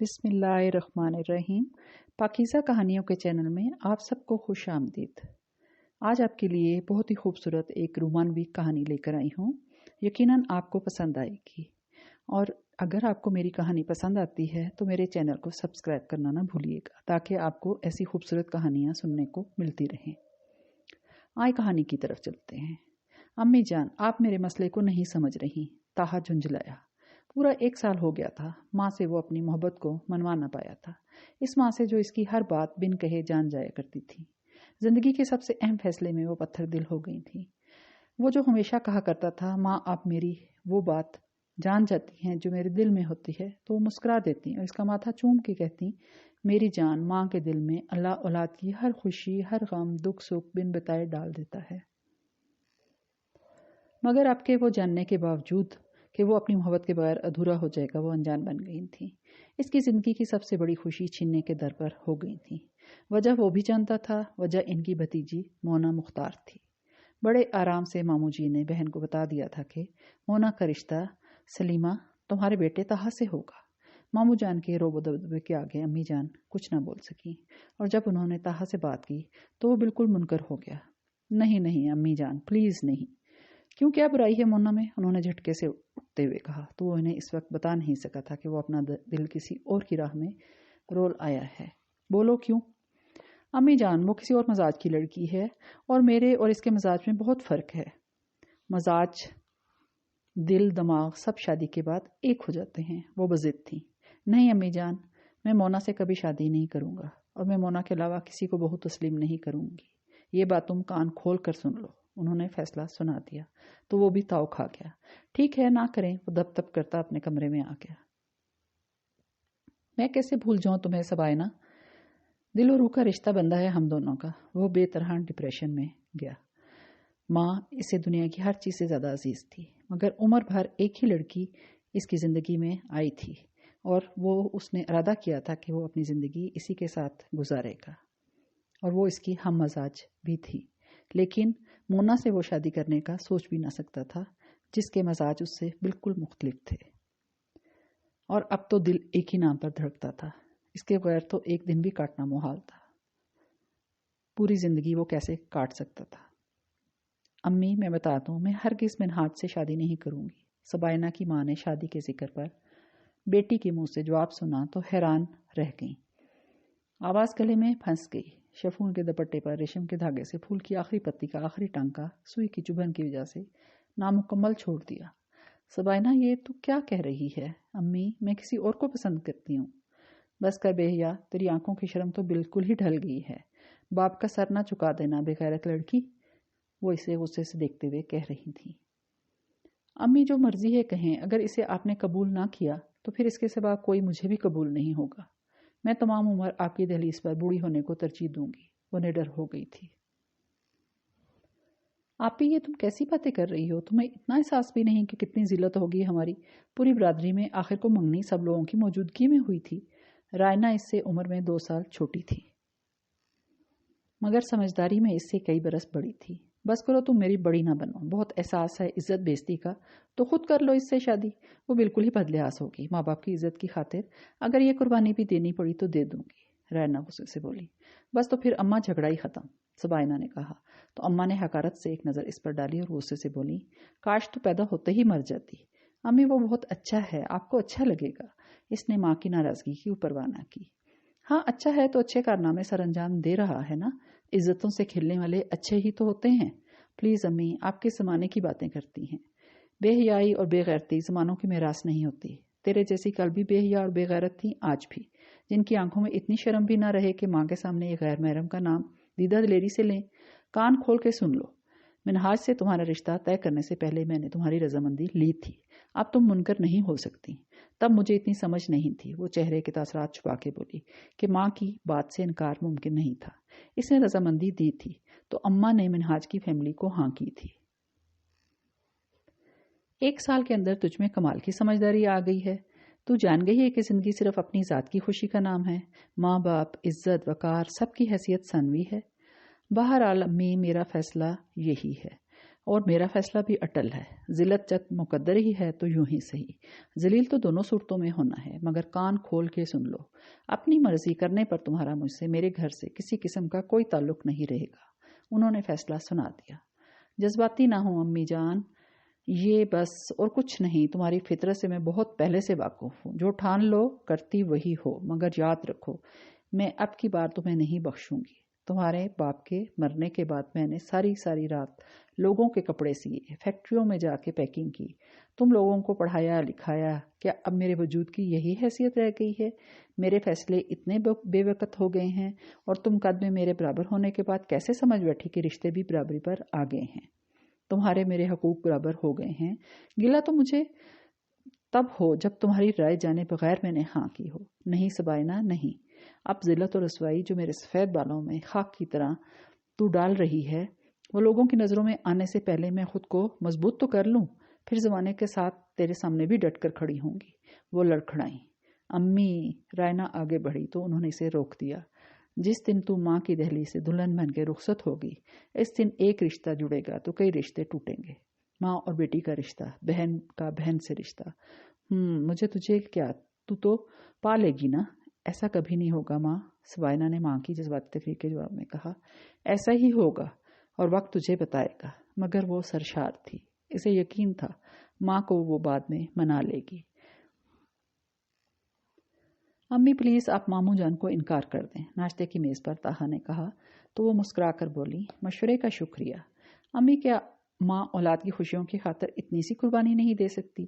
بسم اللہ الرحمن الرحیم۔ پاکیزہ کہانیوں کے چینل میں آپ سب کو خوش آمدید۔ آج آپ کے لیے بہت ہی خوبصورت ایک رومانوی کہانی لے کر آئی ہوں۔ یقیناً آپ کو پسند آئے گی، اور اگر آپ کو میری کہانی پسند آتی ہے تو میرے چینل کو سبسکرائب کرنا نہ بھولیے گا تاکہ آپ کو ایسی خوبصورت کہانیاں سننے کو ملتی رہیں۔ آئے کہانی کی طرف چلتے ہیں۔ امی جان، آپ میرے مسئلے کو نہیں سمجھ رہی، تاہا جھنجھلایا۔ پورا 1 سال ہو گیا تھا ماں سے وہ اپنی محبت کو منوا نہ پایا تھا، اس ماں سے جو اس کی ہر بات بن کہے جان جایا کرتی تھی۔ زندگی کے سب سے اہم فیصلے میں وہ پتھر دل ہو گئی تھی۔ وہ جو ہمیشہ کہا کرتا تھا، ماں آپ میری وہ بات جان جاتی ہیں جو میرے دل میں ہوتی ہے، تو وہ مسکرا دیتی اور اس کا ماتھا چوم کے کہتی، میری جان، ماں کے دل میں اللہ اولاد کی ہر خوشی، ہر غم، دکھ سکھ بن بتائے ڈال دیتا ہے۔ مگر اب کے وہ جاننے کے باوجود کہ وہ اپنی محبت کے بغیر ادھورا ہو جائے گا، وہ انجان بن گئی تھی۔ اس کی زندگی کی سب سے بڑی خوشی چھیننے کے در پر ہو گئی تھی۔ وجہ وہ بھی جانتا تھا، وجہ ان کی بھتیجی مونا مختار تھی۔ بڑے آرام سے ماموں جی نے بہن کو بتا دیا تھا کہ مونا کا رشتہ سلیمہ تمہارے بیٹے طاہا سے ہوگا۔ ماموں جان کے روب و دبدبے کے آگے امی جان کچھ نہ بول سکی، اور جب انہوں نے طاہا سے بات کی تو وہ بالکل منکر ہو گیا۔ نہیں امی جان، پلیز نہیں۔ کیوں، کیا برائی ہے مونا میں؟ انہوں نے جھٹکے سے اٹھتے ہوئے کہا تو وہ انہیں اس وقت بتا نہیں سکا تھا کہ وہ اپنا دل کسی اور کی راہ میں رول آیا ہے۔ بولو کیوں؟ امی جان، وہ کسی اور مزاج کی لڑکی ہے، اور میرے اور اس کے مزاج میں بہت فرق ہے۔ مزاج، دل، دماغ سب شادی کے بعد ایک ہو جاتے ہیں۔ وہ بضد تھی۔ نہیں امی جان، میں مونا سے کبھی شادی نہیں کروں گا، اور میں مونا کے علاوہ کسی کو بہو تسلیم نہیں کروں گی۔ یہ بات تم کان کھول کر سن لو۔ انہوں نے فیصلہ سنا دیا تو وہ بھی تاؤ کھا گیا۔ ٹھیک ہے، نہ کریں۔ وہ دب دب کرتا اپنے کمرے میں آ گیا۔ میں کیسے بھول جاؤں تمہیں سبائنا؟ دل و روح کا رشتہ بندہ ہے ہم دونوں کا۔ وہ بے طرح ڈپریشن میں گیا۔ ماں اسے دنیا کی ہر چیز سے زیادہ عزیز تھی، مگر عمر بھر ایک ہی لڑکی اس کی زندگی میں آئی تھی، اور وہ اس نے ارادہ کیا تھا کہ وہ اپنی زندگی اسی کے ساتھ گزارے گا، اور وہ اس کی ہم مزاج بھی تھی۔ لیکن مونا سے وہ شادی کرنے کا سوچ بھی نہ سکتا تھا، جس کے مزاج اس سے بالکل مختلف تھے، اور اب تو دل ایک ہی نام پر دھڑکتا تھا۔ اس کے بغیر تو ایک دن بھی کاٹنا محال تھا۔ پوری زندگی وہ کیسے کاٹ سکتا تھا؟ امی، میں بتا دوں، میں ہرگز منہاج سے شادی نہیں کروں گی۔ سبائنا کی ماں نے شادی کے ذکر پر بیٹی کے منہ سے جواب سنا تو حیران رہ گئی۔ آواز گلے میں پھنس گئی۔ شفون کے دوپٹے پر ریشم کے دھاگے سے پھول کی آخری پتی کا آخری ٹانکا سوئی کی چبھن کی وجہ سے نامکمل چھوڑ دیا۔ سبائنا، یہ تو کیا کہہ رہی ہے؟ امی، میں کسی اور کو پسند کرتی ہوں۔ بس کر بے حیا، تیری آنکھوں کی شرم تو بالکل ہی ڈھل گئی ہے۔ باپ کا سر نہ چکا دینا بے غیرت لڑکی، وہ اسے غصے سے دیکھتے ہوئے کہہ رہی تھی۔ امی، جو مرضی ہے کہیں، اگر اسے آپ نے قبول نہ کیا تو پھر اس کے سوا کوئی مجھے بھی قبول نہیں ہوگا۔ میں تمام عمر آپ کی دہلیز پر بوڑھی ہونے کو ترجیح دوں گی۔ وہ نڈر ہو گئی تھی۔ آپ ہی، یہ تم کیسی باتیں کر رہی ہو؟ تمہیں اتنا احساس بھی نہیں کہ کتنی ذلت ہوگی ہماری پوری برادری میں؟ آخر کو منگنی سب لوگوں کی موجودگی میں ہوئی تھی۔ رائنا اس سے عمر میں 2 سال چھوٹی تھی، مگر سمجھداری میں اس سے کئی برس بڑی تھی۔ بس کرو، تم میری بڑی نہ بنو۔ بہت احساس ہے عزت بیزتی کا، تو خود کر لو اس سے شادی۔ وہ بالکل ہی بدلحاظ ہوگی۔ ماں باپ کی عزت کی خاطر اگر یہ قربانی بھی دینی پڑی تو دے دوں گی، رائنا غصے سے بولی۔ بس تو پھر اماں، جھگڑا ہی ختم، سبائنا نے کہا تو اماں نے حقارت سے ایک نظر اس پر ڈالی اور غصے سے بولی، کاش تو پیدا ہوتے ہی مر جاتی۔ امی، وہ بہت اچھا ہے، آپ کو اچھا لگے گا۔ اس نے ماں کی ناراضگی کی پرواہ نہ کی۔ ہاں، اچھا ہے تو اچھے کارنامے سر انجام دے رہا ہے نا۔ عزتوں سے کھیلنے والے اچھے ہی تو ہوتے ہیں۔ پلیز امی، آپ کے زمانے کی باتیں کرتی ہیں۔ بے حیائی اور بے غیرتی زمانوں کی میراث نہیں ہوتی۔ تیرے جیسی کل بھی بے حیا اور بے غیرت تھی، آج بھی، جن کی آنکھوں میں اتنی شرم بھی نہ رہے کہ ماں کے سامنے ایک غیر محرم کا نام دیدہ دلیری سے لیں۔ کان کھول کے سن لو، منہاج سے تمہارا رشتہ طے کرنے سے پہلے میں نے تمہاری رضامندی لی تھی۔ اب تم منکر نہیں ہو سکتی۔ تب مجھے اتنی سمجھ نہیں تھی۔ وہ چہرے کے تاثرات چھپا کے بولی کہ ماں کی بات سے انکار ممکن نہیں تھا۔ اس نے رضامندی دی تھی تو اماں نے منہاج کی فیملی کو ہاں کی تھی۔ 1 سال کے اندر تجھ میں کمال کی سمجھداری آ گئی ہے۔ تو جان گئی ہے کہ زندگی صرف اپنی ذات کی خوشی کا نام ہے۔ ماں باپ، عزت، وقار، سب کی حیثیت ثانوی ہے۔ بہرحال امی، میرا فیصلہ یہی ہے۔ اور میرا فیصلہ بھی اٹل ہے۔ ذلت جب مقدر ہی ہے تو یوں ہی صحیح، ذلیل تو دونوں صورتوں میں ہونا ہے، مگر کان کھول کے سن لو، اپنی مرضی کرنے پر تمہارا مجھ سے، میرے گھر سے کسی قسم کا کوئی تعلق نہیں رہے گا۔ انہوں نے فیصلہ سنا دیا۔ جذباتی نہ ہوں امی جان، یہ بس اور کچھ نہیں، تمہاری فطرت سے میں بہت پہلے سے واقف ہوں، جو ٹھان لو کرتی وہی ہو، مگر یاد رکھو میں اب کی بار تمہیں نہیں بخشوں گی۔ تمہارے باپ کے مرنے کے بعد میں نے ساری رات لوگوں کے کپڑے سیے، فیکٹریوں میں جا کے پیکنگ کی، تم لوگوں کو پڑھایا لکھایا، کیا اب میرے وجود کی یہی حیثیت رہ گئی ہے؟ میرے فیصلے اتنے بے وقت ہو گئے ہیں اور تم قد میں میرے برابر ہونے کے بعد کیسے سمجھ بیٹھی کہ رشتے بھی برابری پر آ گئے ہیں، تمہارے میرے حقوق برابر ہو گئے ہیں؟ گلہ تو مجھے تب ہو جب تمہاری رائے جانے بغیر میں نے ہاں کی ہو۔ نہیں سبائنا نہیں، اب ذلت و رسوائی جو میرے سفید بالوں میں خاک کی طرح تو ڈال رہی ہے، وہ لوگوں کی نظروں میں آنے سے پہلے میں خود کو مضبوط تو کر لوں، پھر زمانے کے ساتھ تیرے سامنے بھی ڈٹ کر کھڑی ہوں گی۔ وہ لڑکھڑائیں۔ امی، رائنا آگے بڑھی تو انہوں نے اسے روک دیا۔ جس دن تو ماں کی دہلی سے دلہن بن کے رخصت ہوگی، اس دن ایک رشتہ جڑے گا تو کئی رشتے ٹوٹیں گے، ماں اور بیٹی کا رشتہ، بہن کا بہن سے رشتہ۔ مجھے تجھے کیا، تو پا لے گی نا؟ ایسا کبھی نہیں ہوگا ماں، سبائنا نے ماں کی جذباتی تقریر کے جواب میں کہا۔ ایسا ہی ہوگا اور وقت تجھے بتائے گا۔ مگر وہ سرشار تھی، اسے یقین تھا ماں کو وہ بعد میں منا لے گی۔ امی پلیز آپ ماموں جان کو انکار کر دیں، ناشتے کی میز پر طاہا نے کہا تو وہ مسکرا کر بولی، مشورے کا شکریہ۔ امی، کیا ماں اولاد کی خوشیوں کی خاطر اتنی سی قربانی نہیں دے سکتی؟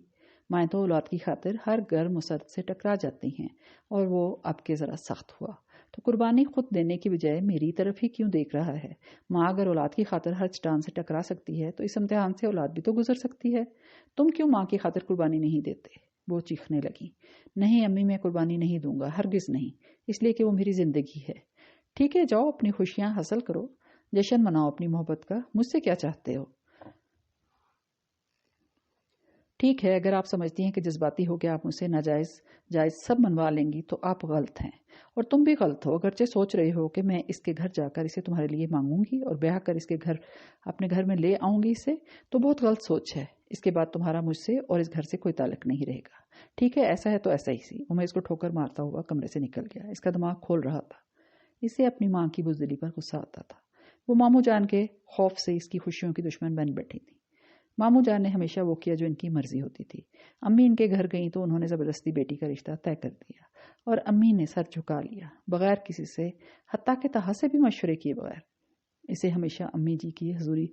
مائیں تو اولاد کی خاطر ہر گھر مسرت سے ٹکرا جاتی ہیں، اور وہ اب کے ذرا سخت ہوا تو قربانی خود دینے کی بجائے میری طرف ہی کیوں دیکھ رہا ہے؟ ماں اگر اولاد کی خاطر ہر چٹان سے ٹکرا سکتی ہے تو اس امتحان سے اولاد بھی تو گزر سکتی ہے۔ تم کیوں ماں کی خاطر قربانی نہیں دیتے؟ وہ چیخنے لگی۔ نہیں امی، میں قربانی نہیں دوں گا، ہرگز نہیں، اس لیے کہ وہ میری زندگی ہے۔ ٹھیک ہے، جاؤ اپنی خوشیاں حاصل کرو، جشن مناؤ اپنی محبت کا، مجھ سے کیا چاہتے ہو؟ ٹھیک ہے، اگر آپ سمجھتی ہیں کہ جذباتی ہو کے آپ مجھ سے ناجائز جائز سب منوا لیں گی تو آپ غلط ہیں، اور تم بھی غلط ہو، اگرچہ سوچ رہے ہو کہ میں اس کے گھر جا کر اسے تمہارے لیے مانگوں گی اور بیاہ کر اس کے گھر اپنے گھر میں لے آؤں گی اسے، تو بہت غلط سوچ ہے۔ اس کے بعد تمہارا مجھ سے اور اس گھر سے کوئی تعلق نہیں رہے گا۔ ٹھیک ہے، ایسا ہے تو ایسا ہی سی۔ وہ میں اس کو ٹھوکر مارتا ہوا کمرے سے نکل گیا۔ اس کا دماغ کھول رہا تھا، اسے اپنی ماں کی بزدلی پر غصہ آتا تھا۔ وہ ماموں جان کے خوف سے اس کی خوشیوں کی دشمن بن بیٹھی تھی۔ ماموں جان نے ہمیشہ وہ کیا جو ان کی مرضی ہوتی تھی۔ امی ان کے گھر گئیں تو انہوں نے زبردستی بیٹی کا رشتہ طے کر دیا، اور امی نے سر جھکا لیا، بغیر کسی سے، حتیٰ کہ طاہا سے بھی مشورے کیے بغیر۔ اسے ہمیشہ امی جی کی حضوری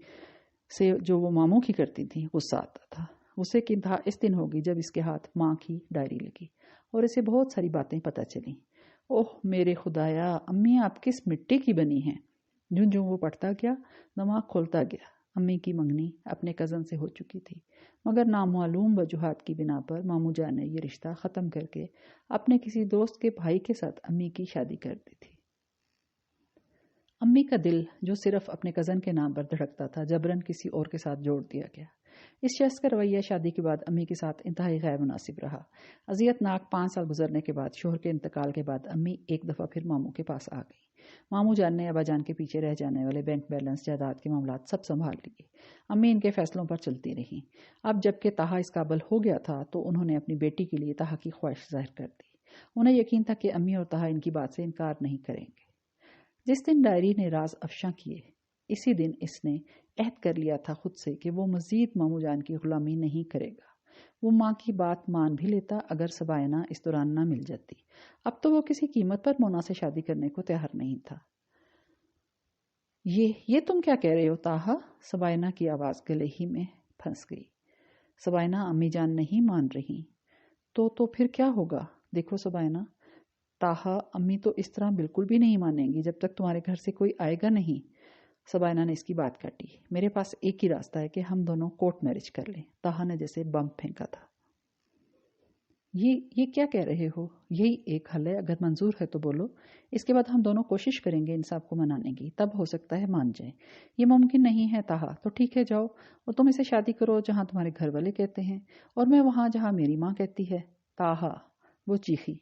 سے جو وہ ماموں کی کرتی تھی غصہ آتا تھا۔ غصے کی انتہا اس دن ہوگی جب اس کے ہاتھ ماں کی ڈائری لگی اور اسے بہت ساری باتیں پتہ چلیں۔ اوہ میرے خدایا، امی آپ کس مٹی کی بنی ہیں؟ جوں وہ پڑھتا گیا، دماغ کھولتا گیا۔ امی کی منگنی اپنے کزن سے ہو چکی تھی، مگر نامعلوم وجوہات کی بنا پر ماموں جان نے یہ رشتہ ختم کر کے اپنے کسی دوست کے بھائی کے ساتھ امی کی شادی کر دی تھی۔ امی کا دل جو صرف اپنے کزن کے نام پر دھڑکتا تھا، جبراً کسی اور کے ساتھ جوڑ دیا گیا۔ اس شخص کا رویہ شادی کے بعد امی کے ساتھ انتہائی غیر مناسب رہا۔ اذیت ناک 5 سال گزرنے کے بعد شوہر کے انتقال کے بعد امی ایک دفعہ پھر ماموں کے پاس آ گئی۔ ماموں جان نے ابا جان کے پیچھے رہ جانے والے بینک بیلنس، جائیداد کے معاملات سب سنبھال لیے۔ امی ان کے فیصلوں پر چلتی رہیں۔ اب جب کہ طاہا اس قابل ہو گیا تھا تو انہوں نے اپنی بیٹی کے لیے طاہا کی خواہش ظاہر کر دی۔ انہیں یقین تھا کہ امی اور طاہا ان کی بات سے انکار نہیں کریں گے۔ جس دن ڈائری نے راز افشاں کیے، اسی دن اس نے عہد کر لیا تھا خود سے کہ وہ مزید ماموں جان کی غلامی نہیں کرے گا۔ وہ ماں کی بات مان بھی لیتا اگر سبائنا اس دوران نہ مل جاتی۔ اب تو وہ کسی قیمت پر مونا سے شادی کرنے کو تیار نہیں تھا۔ یہ تم کیا کہہ رہے ہو طاہا؟ سبائنا کی آواز گلے ہی میں پھنس گئی۔ سبائنا، امی جان نہیں مان رہی تو پھر کیا ہوگا؟ دیکھو سبائنا، طاہا، امی تو اس طرح بالکل بھی نہیں مانیں گی جب تک تمہارے گھر سے کوئی آئے گا نہیں۔ سبائنا نے اس کی بات کاٹی۔ میرے پاس ایک ہی راستہ ہے کہ ہم دونوں کورٹ میرج کر لیں۔ طاہا نے جیسے بم پھینکا تھا۔ یہ کیا کہہ رہے ہو؟ یہی ایک حل ہے، اگر منظور ہے تو بولو۔ اس کے بعد ہم دونوں کوشش کریں گے انصاف کو منانے کی، تب ہو سکتا ہے مان جائیں۔ یہ ممکن نہیں ہے طاہا، تو ٹھیک ہے، جاؤ اور تم اسے شادی کرو جہاں تمہارے گھر والے کہتے ہیں، اور میں وہاں جہاں میری ماں کہتی ہے۔ طاہا، وہ چیخی،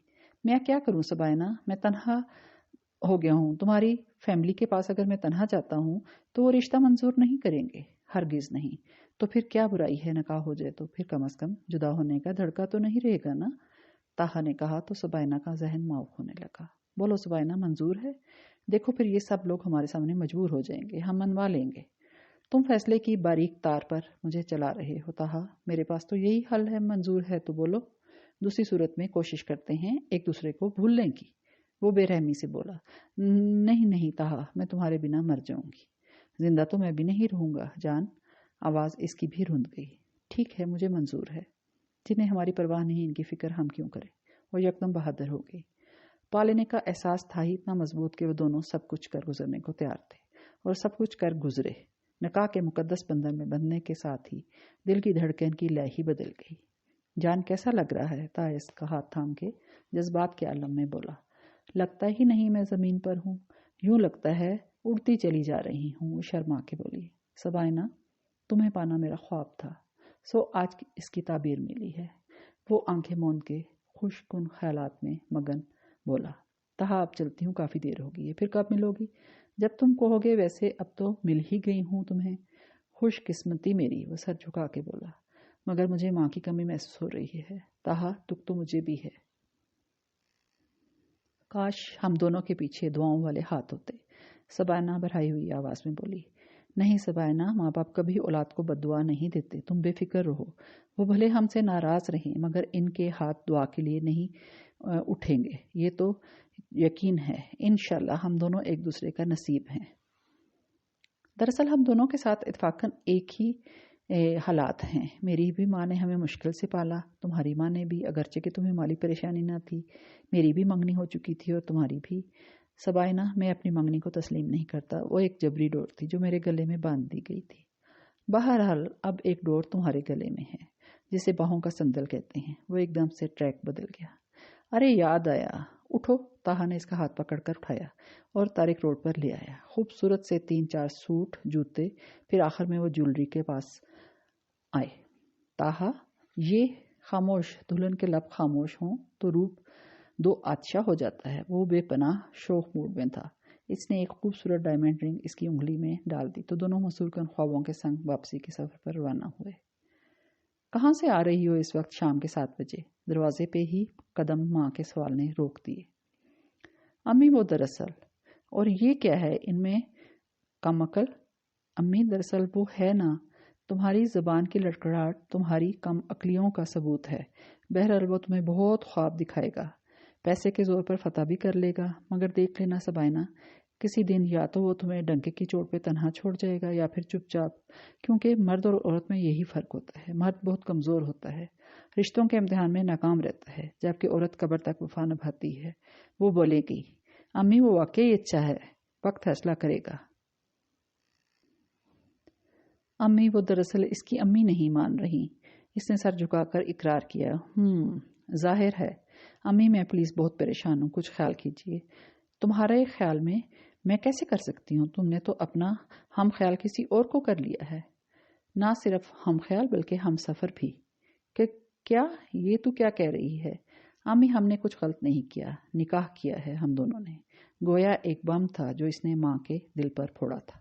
میں کیا کروں سبائنا، میں تنہا ہو گیا ہوں، تمہاری فیملی کے پاس اگر میں تنہا جاتا ہوں تو وہ رشتہ منظور نہیں کریں گے۔ ہرگز نہیں۔ تو پھر کیا برائی ہے، نکاح ہو جائے تو پھر کم از کم جدا ہونے کا دھڑکا تو نہیں رہے گا نا؟ طاہا نے کہا تو سبائنہ کا ذہن معاف ہونے لگا۔ بولو سبائنہ، منظور ہے؟ دیکھو پھر یہ سب لوگ ہمارے سامنے مجبور ہو جائیں گے، ہم منوا لیں گے۔ تم فیصلے کی باریک تار پر مجھے چلا رہے ہو طاہا، میرے پاس تو یہی حل ہے، منظور ہے تو بولو۔ دوسری صورت میں کوشش کرتے ہیں ایک دوسرے کو بھولنے کی۔ وہ بے رحمی سے بولا، نہیں نہیں طاہا، میں تمہارے بنا مر جاؤں گی۔ زندہ تو میں بھی نہیں رہوں گا جان۔ آواز اس کی بھی رند گئی۔ ٹھیک ہے، مجھے منظور ہے، جنہیں ہماری پرواہ نہیں ان کی فکر ہم کیوں کریں۔ وہ یکدم بہادر ہو گئی۔ پا لینے کا احساس تھا ہی اتنا مضبوط کہ وہ دونوں سب کچھ کر گزرنے کو تیار تھے، اور سب کچھ کر گزرے۔ نکاح کے مقدس بندھن میں بندھنے کے ساتھ ہی دل کی دھڑکن کی لے ہی بدل گئی۔ جان کیسا لگ رہا ہے؟ طاہا اس کا ہاتھ تھام کے جذبات کے عالم میں بولا۔ لگتا ہی نہیں میں زمین پر ہوں، یوں لگتا ہے اڑتی چلی جا رہی ہوں۔ وہ شرما کے بولی، سبائنہ، تمہیں پانا میرا خواب تھا، سو آج اس کی تعبیر ملی ہے۔ وہ آنکھیں موند کے خوش کن خیالات میں مگن بولا، طاہا اب چلتی ہوں، کافی دیر ہوگی ہے۔ پھر کب ملو گی؟ جب تم کہو گے، ویسے اب تو مل ہی گئی ہوں تمہیں۔ خوش قسمتی میری، وہ سر جھکا کے بولا، مگر مجھے ماں کی کمی محسوس ہو رہی ہے طاہا، دکھ تو مجھے بھی ہے۔ کاش ہم دونوں کے پیچھے دعاؤں والے ہاتھ ہوتے، سبائنہ بھرائی ہوئی آواز میں بولی۔ نہیں سبائنہ، ماں باپ کبھی اولاد کو بد دعا نہیں دیتے، تم بے فکر رہو۔ وہ بھلے ہم سے ناراض رہیں مگر ان کے ہاتھ دعا کے لیے نہیں اٹھیں گے، یہ تو یقین ہے۔ انشاءاللہ ہم دونوں ایک دوسرے کا نصیب ہیں۔ دراصل ہم دونوں کے ساتھ اتفاقاً ایک ہی حالات ہیں۔ میری بھی ماں نے ہمیں مشکل سے پالا، تمہاری ماں نے بھی، اگرچہ کہ تمہیں مالی پریشانی نہ تھی۔ میری بھی منگنی ہو چکی تھی اور تمہاری بھی۔ سبائنہ، میں اپنی منگنی کو تسلیم نہیں کرتا، وہ ایک جبری ڈور تھی جو میرے گلے میں باندھ دی گئی تھی۔ بہرحال اب ایک ڈور تمہارے گلے میں ہے، جسے باہوں کا سندل کہتے ہیں۔ وہ ایک دم سے ٹریک بدل گیا۔ ارے یاد آیا، اٹھو۔ طاہا نے اس کا ہاتھ پکڑ کر اٹھایا اور طارق روڈ پر لے آیا۔ خوبصورت سے 3-4 سوٹ، جوتے، پھر آخر میں وہ جولری کے پاس آئے۔ طاہا، یہ خاموش، دلہن کے لب خاموش ہوں تو روپ دو آتشا ہو جاتا ہے۔ وہ بے پناہ شوخ موڈ میں تھا۔ اس نے ایک خوبصورت ڈائمنڈ رنگ اس کی انگلی میں ڈال دی تو دونوں مسحور کن خوابوں کے سنگ واپسی کے سفر پر روانہ ہوئے۔ کہاں سے آ رہی ہو اس وقت شام کے 7 بجے؟ دروازے پہ ہی قدم ماں کے سوال نے روک دیے۔ امی، وہ دراصل، اور یہ کیا ہے ان میں کم عقل؟ امی، دراصل وہ ہے نا، تمہاری زبان کی لڑکڑاہٹ تمہاری کم عقلیوں کا ثبوت ہے۔ بہرحال وہ تمہیں بہت خواب دکھائے گا، پیسے کے زور پر فتح بھی کر لے گا، مگر دیکھ لینا سبائنہ، کسی دن یا تو وہ تمہیں ڈنکے کی چوٹ پہ تنہا چھوڑ جائے گا یا پھر چپ چاپ، کیونکہ مرد اور عورت میں یہی فرق ہوتا ہے۔ مرد بہت کمزور ہوتا ہے، رشتوں کے امتحان میں ناکام رہتا ہے، جبکہ عورت قبر تک وفا نبھاتی ہے۔ وہ بولے گی، امی وہ واقعی اچھا ہے، وقت فیصلہ کرے گا۔ امی، وہ دراصل اس کی امی نہیں مان رہی۔ اس نے سر جھکا کر اقرار کیا۔ ظاہر ہے۔ امی، میں پلیز بہت پریشان ہوں، کچھ خیال کیجیے۔ تمہارے خیال میں کیسے کر سکتی ہوں؟ تم نے تو اپنا ہم خیال کسی اور کو کر لیا ہے۔ نہ صرف ہم خیال بلکہ ہم سفر بھی۔ کہ کیا؟ یہ تو کیا کہہ رہی ہے؟ امی، ہم نے کچھ غلط نہیں کیا، نکاح کیا ہے ہم دونوں نے۔ گویا ایک بم تھا جو اس نے ماں کے دل پر پھوڑا تھا۔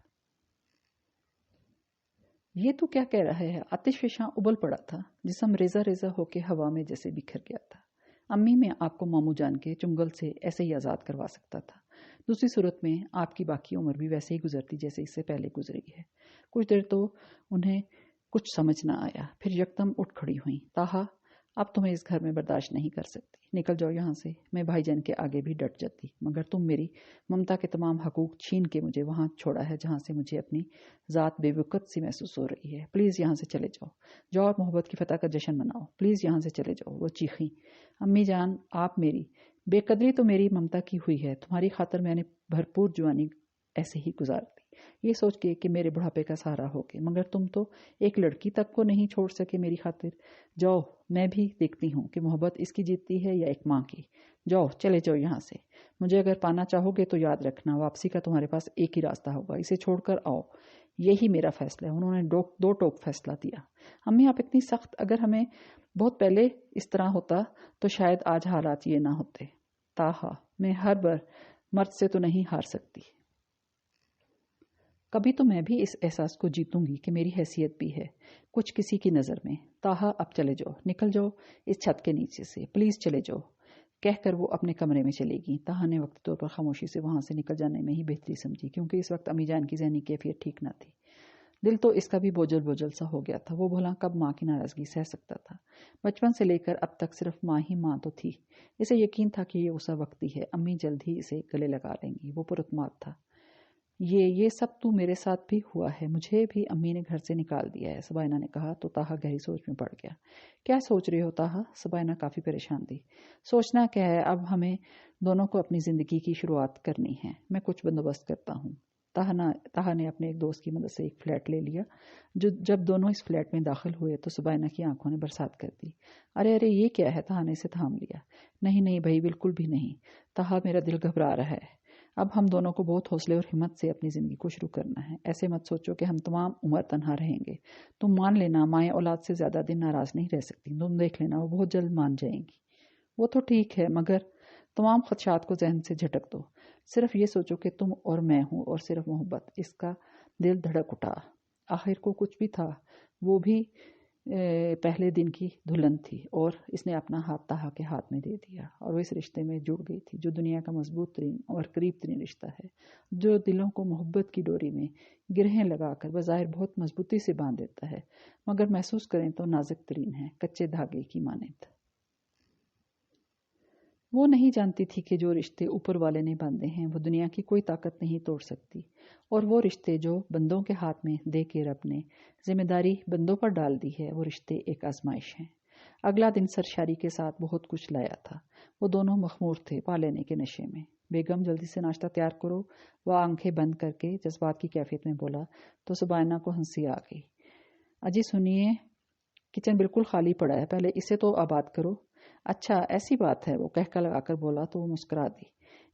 یہ تو کیا کہہ رہا ہے؟ آتش فشاں ابل پڑا تھا، جسم ریزہ ریزہ ہو کے ہوا میں جیسے بکھر گیا تھا۔ امی، میں آپ کو ماموں جان کے چنگل سے ایسے ہی آزاد کروا سکتا تھا، دوسری صورت میں آپ کی باقی عمر بھی ویسے ہی گزرتی جیسے اس سے پہلے گزری ہے۔ کچھ دیر تو انہیں کچھ سمجھ نہ آیا، پھر یکدم اٹھ کھڑی ہوئیں۔ طاہا، اب تمہیں اس گھر میں برداشت نہیں کر سکتی، نکل جاؤ یہاں سے۔ میں بھائی جان کے آگے بھی ڈٹ جاتی، مگر تم میری ممتا کے تمام حقوق چھین کے مجھے وہاں چھوڑا ہے جہاں سے مجھے اپنی ذات بے وقت سی محسوس ہو رہی ہے۔ پلیز یہاں سے چلے جاؤ، جاؤ اور محبت کی فتح کا جشن مناؤ، پلیز یہاں سے چلے جاؤ۔ وہ چیخیں، امی جان، آپ میری بے قدری تو میری ممتا کی ہوئی ہے، تمہاری خاطر میں نے بھرپور جوانی ایسے ہی گزار دی، یہ سوچ کے کہ میرے بڑھاپے کا سہارا ہوگے، مگر تم تو ایک لڑکی تک کو نہیں چھوڑ سکے میری خاطر۔ جاؤ، میں بھی دیکھتی ہوں کہ محبت اس کی جیتتی ہے یا ایک ماں کی۔ جاؤ، چلے جاؤ یہاں سے۔ مجھے اگر پانا چاہو گے تو یاد رکھنا، واپسی کا تمہارے پاس ایک ہی راستہ ہوگا، اسے چھوڑ کر آؤ، یہی میرا فیصلہ ہے۔ انہوں نے دو ٹوک فیصلہ دیا۔ امی، آپ اتنی سخت، اگر ہمیں بہت پہلے اس طرح ہوتا تو شاید آج حالات یہ نہ ہوتے۔ طاہا، میں ہر بار مرد سے تو نہیں ہار سکتی۔ کبھی تو میں بھی اس احساس کو جیتوں گی کہ میری حیثیت بھی ہے کچھ کسی کی نظر میں۔ تاہا اب چلے جاؤ، نکل جاؤ اس چھت کے نیچے سے، پلیز چلے جاؤ، کہہ کر وہ اپنے کمرے میں چلے گی۔ تاہا نے وقتی طور پر خاموشی سے وہاں سے نکل جانے میں ہی بہتری سمجھی، کیونکہ اس وقت امی جان کی ذہنی کیفیت ٹھیک نہ تھی۔ دل تو اس کا بھی بوجھل بوجھل سا ہو گیا تھا۔ وہ بھلا کب ماں کی ناراضگی سہ سکتا تھا؟ بچپن سے لے کر اب تک صرف ماں ہی ماں تو تھی۔ اسے یقین تھا کہ یہ غصہ وقتی ہے، امی جلد ہی اسے گلے لگا لیں گی۔ وہ پراعتماد تھا۔ یہ سب تو میرے ساتھ بھی ہوا ہے، مجھے بھی امی نے گھر سے نکال دیا ہے، سبائنہ نے کہا تو تاہا گہری سوچ میں پڑ گیا۔ کیا سوچ رہے ہو تاہا؟ سبائنہ کافی پریشان تھی۔ سوچنا کیا ہے، اب ہمیں دونوں کو اپنی زندگی کی شروعات کرنی ہے، میں کچھ بندوبست کرتا ہوں۔ تاہا نے اپنے ایک دوست کی مدد سے ایک فلیٹ لے لیا۔ جب دونوں اس فلیٹ میں داخل ہوئے تو سبائنہ کی آنکھوں نے برسات کر دی۔ ارے یہ کیا ہے؟ تاہا نے اسے تھام لیا۔ نہیں بھائی، بالکل بھی نہیں تاہا، میرا دل گھبرا رہا ہے۔ اب ہم دونوں کو بہت حوصلے اور ہمت سے اپنی زندگی کو شروع کرنا ہے۔ ایسے مت سوچو کہ ہم تمام عمر تنہا رہیں گے۔ تم مان لینا، مائیں اولاد سے زیادہ دن ناراض نہیں رہ سکتی۔ تم دیکھ لینا، وہ بہت جلد مان جائیں گی۔ وہ تو ٹھیک ہے، مگر تمام خدشات کو ذہن سے جھٹک دو۔ صرف یہ سوچو کہ تم اور میں ہوں اور صرف محبت۔ اس کا دل دھڑک اٹھا۔ آخر کو کچھ بھی تھا، وہ بھی پہلے دن کی دلہن تھی اور اس نے اپنا ہاتھ تاہا کے ہاتھ میں دے دیا اور وہ اس رشتے میں جڑ گئی تھی جو دنیا کا مضبوط ترین اور قریب ترین رشتہ ہے، جو دلوں کو محبت کی ڈوری میں گرہیں لگا کر بظاہر بہت مضبوطی سے باندھ دیتا ہے، مگر محسوس کریں تو نازک ترین ہے، کچے دھاگے کی مانند۔ وہ نہیں جانتی تھی کہ جو رشتے اوپر والے نے باندھے ہیں وہ دنیا کی کوئی طاقت نہیں توڑ سکتی، اور وہ رشتے جو بندوں کے ہاتھ میں دے کے رب نے ذمہ داری بندوں پر ڈال دی ہے، وہ رشتے ایک آزمائش ہیں۔ اگلا دن سرشاری کے ساتھ بہت کچھ لایا تھا۔ وہ دونوں مخمور تھے پا لینے کے نشے میں۔ بیگم جلدی سے ناشتہ تیار کرو، وہ آنکھیں بند کر کے جذبات کی کیفیت میں بولا تو سبائنہ کو ہنسی آ گئی۔ اجی سنیے، کچن بالکل خالی پڑا ہے، پہلے اسے تو آباد کرو۔ اچھا ایسی بات ہے، وہ کہکا لگا کر بولا تو وہ مسکرا دی۔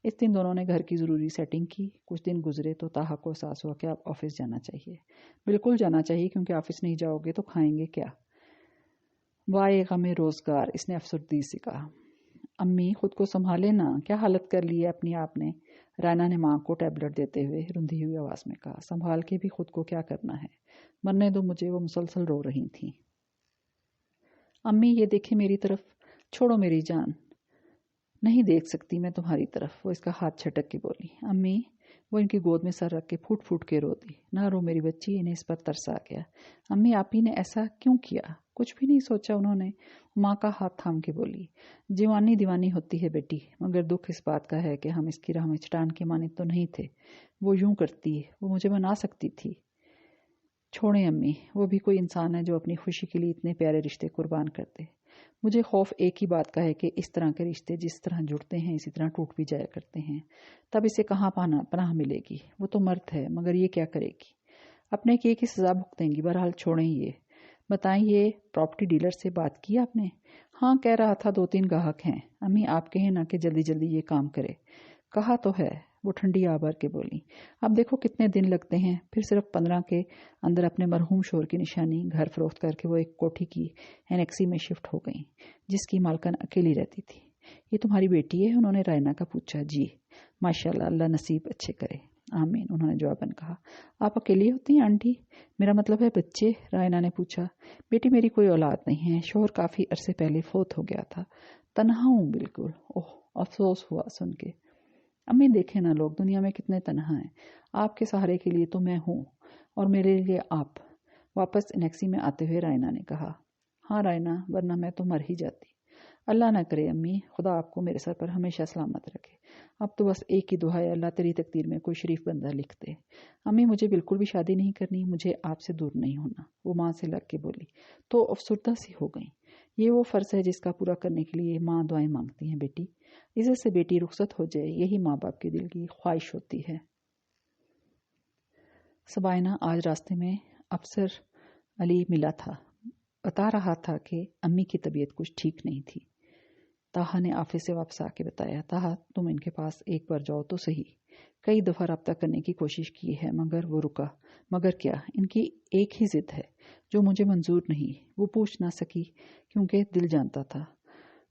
اس دن دونوں نے گھر کی ضروری سیٹنگ کی۔ کچھ دن گزرے تو تاہا کو احساس ہوا کہ اب آفس جانا چاہیے، بالکل جانا چاہیے، کیونکہ آفس نہیں جاؤ گے تو کھائیں گے کیا؟ وائے غم روزگار، اس نے افسردگی سے کہا۔ امی خود کو سنبھالے نا، کیا حالت کر لی ہے اپنی آپ نے؟ رائنا نے ماں کو ٹیبلٹ دیتے ہوئے رندھی ہوئی آواز میں کہا۔ سنبھال کے بھی خود کو کیا کرنا ہے، مرنے دو مجھے، وہ مسلسل رو رہی تھیں۔ امی یہ دیکھیں میری طرف، چھوڑو میری جان، نہیں دیکھ سکتی میں تمہاری طرف، وہ اس کا ہاتھ چھٹک کے بولی۔ امی، وہ ان کی گود میں سر رکھ کے پھوٹ پھوٹ کے رو دی۔ نہ رو میری بچی، انہیں اس پر ترس آ گیا۔ امی آپ ہی نے ایسا کیوں کیا؟ کچھ بھی نہیں سوچا انہوں نے، ماں کا ہاتھ تھام کے بولی۔ جوانی دیوانی ہوتی ہے بیٹی، مگر دکھ اس بات کا ہے کہ ہم اس کی راہ میں چٹان کے مانند تو نہیں تھے۔ وہ یوں کرتی، وہ مجھے بنا سکتی تھی۔ چھوڑیں امی، وہ بھی کوئی انسان ہے جو اپنی خوشی کے لیے اتنے پیارے رشتے قربان کر دے۔ مجھے خوف ایک ہی بات کا ہے کہ اس طرح کے رشتے جس طرح جڑتے ہیں اسی طرح ٹوٹ بھی جایا کرتے ہیں، تب اسے کہاں پناہ ملے گی؟ وہ تو مرد ہے، مگر یہ کیا کرے گی؟ اپنے کیے کی سزا بھگتیں گی۔ بہرحال چھوڑیں یہ۔ بتائیں، یہ پراپرٹی ڈیلر سے بات کی آپ نے؟ ہاں، کہہ رہا تھا 2-3 گاہک ہیں۔ امی آپ کہیں نا کہ جلدی جلدی یہ کام کرے۔ کہا تو ہے، وہ ٹھنڈی آ بھر کے بولی۔ اب دیکھو کتنے دن لگتے ہیں، پھر صرف 15 کے اندر اپنے مرحوم شوہر کی نشانی گھر فروخت کر کے وہ ایک کوٹھی کی اینیکسی میں شفٹ ہو گئیں، جس کی مالکن اکیلی رہتی تھی۔ یہ تمہاری بیٹی ہے؟ انہوں نے رائنا کا پوچھا۔ جی ماشاءاللہ، اللہ نصیب اچھے کرے۔ آمین، انہوں نے جواباً کہا۔ آپ اکیلی ہوتی ہیں آنٹی؟ میرا مطلب ہے بچے، رائنا نے پوچھا۔ بیٹی میری کوئی اولاد نہیں ہے، شوہر کافی عرصے پہلے فوت ہو گیا تھا، تنہا ہوں بالکل۔ اوہ، افسوس ہوا سن کے۔ امی دیکھیں نا، لوگ دنیا میں کتنے تنہا ہیں، آپ کے سہارے کے لیے تو میں ہوں اور میرے لیے آپ۔ واپس انیکسی میں آتے ہوئے رائنا نے کہا۔ ہاں رائنا، ورنہ میں تو مر ہی جاتی۔ اللہ نہ کرے امی، خدا آپ کو میرے سر پر ہمیشہ سلامت رکھے۔ اب تو بس ایک ہی دعا ہے، اللہ تیری تقدیر میں کوئی شریف بندہ لکھ دے۔ امی مجھے بالکل بھی شادی نہیں کرنی، مجھے آپ سے دور نہیں ہونا، وہ ماں سے لگ کے بولی تو افسردہ سی ہو گئیں۔ یہ وہ فرض ہے جس کا پورا کرنے کے لیے ماں دعائیں مانگتی ہیں بیٹی، عزت سے بیٹی رخصت ہو جائے، یہی ماں باپ کے دل کی خواہش ہوتی ہے۔ سبائنہ آج راستے میں افسر علی ملا تھا، بتا رہا تھا کہ امی کی طبیعت کچھ ٹھیک نہیں تھی۔ تاہا نے آفس سے واپس آ کے بتایا، تاہا تم ان کے پاس ایک بار جاؤ تو صحیح، کئی دفعہ رابطہ کرنے کی کوشش کی ہے مگر وہ رکا۔ مگر کیا، ان کی ایک ہی ضد ہے جو مجھے منظور نہیں۔ وہ پوچھ نہ سکی کیونکہ دل جانتا تھا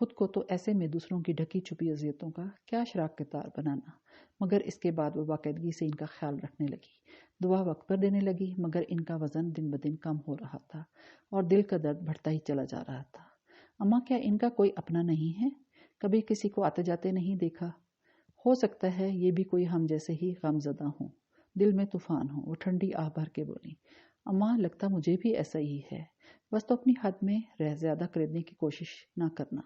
خود کو تو ایسے میں دوسروں کی ڈھکی چھپی اذیتوں کا کیا شراک کے تار بنانا، مگر اس کے بعد وہ باقاعدگی سے ان کا خیال رکھنے لگی، دعا وقت پر دینے لگی، مگر ان کا وزن دن بدن کم ہو رہا تھا اور دل کا درد بڑھتا ہی چلا جا رہا تھا۔ اماں کیا ان کا کوئی اپنا نہیں ہے؟ کبھی کسی کو آتے جاتے نہیں دیکھا؟ ہو سکتا ہے یہ بھی کوئی ہم جیسے ہی غم زدہ ہوں، دل میں طوفان ہو۔ وہ ٹھنڈی آہ بھر کے بولی، اماں لگتا مجھے بھی ایسا ہی ہے، بس تو اپنی حد میں رہ زیادہ خریدنے کی کوشش نہ کرنا،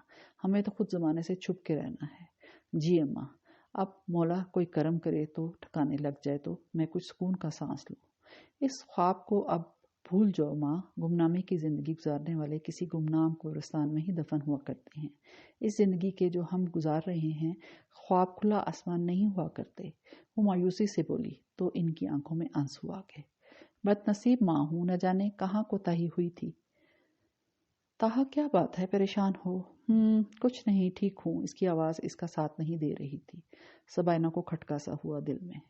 ہمیں تو خود زمانے سے چھپ کے رہنا ہے۔ جی اماں، اب مولا کوئی کرم کرے تو ٹھکانے لگ جائے تو میں کچھ سکون کا سانس لوں۔ اس خواب کو اب بھول جاؤ ماں، گمنامی کی زندگی گزارنے والے کسی گمنام کو رستان میں ہی دفن ہوا کرتے ہیں۔ اس زندگی کے جو ہم گزار رہے ہیں خواب کھلا آسمان نہیں ہوا کرتے۔ وہ مایوسی سے بولی تو ان کی آنکھوں میں آنسو آ گئے۔ بد نصیب ماں ہوں، نہ جانے کہاں کوتاہی ہوئی تھی۔ تاہا کیا بات ہے، پریشان ہو؟ کچھ نہیں، ٹھیک ہوں۔ اس کی آواز اس کا ساتھ نہیں دے رہی تھی۔ سبائنا کو کھٹکا سا ہوا دل میں۔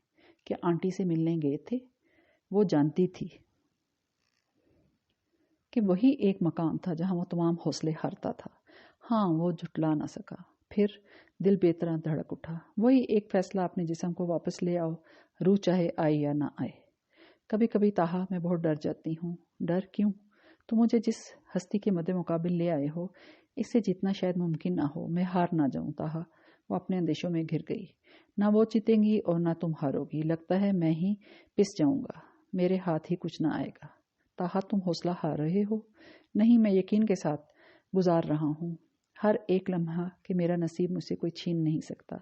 کیا آنٹی سے ملنے گئے تھے؟ وہ جانتی تھی کہ وہی ایک مقام تھا جہاں وہ تمام حوصلے ہارتا تھا۔ ہاں، وہ جھٹلا نہ سکا۔ پھر دل بے طرح دھڑک اٹھا۔ وہی ایک فیصلہ اپنے جسم کو واپس لے آؤ، روح چاہے آئے یا نہ آئے۔ کبھی کبھی تاہا میں بہت ڈر جاتی ہوں۔ ڈر کیوں؟ تم مجھے جس ہستی کے مد مقابل لے آئے ہو اس سے جیتنا شاید ممکن نہ ہو۔ میں ہار نہ جاؤں تاہا۔ وہ اپنے اندیشوں میں گھر گئی۔ نہ وہ جیتیں گی اور نہ تم ہارو گی، لگتا ہے میں ہی پس جاؤں گا، میرے ہاتھ ہی کچھ نہ آئے گا۔ تاہا تم حوصلہ ہار رہے ہو؟ نہیں، میں یقین کے ساتھ گزار رہا ہوں ہر ایک لمحہ کہ میرا نصیب مجھ سے کوئی چھین نہیں سکتا۔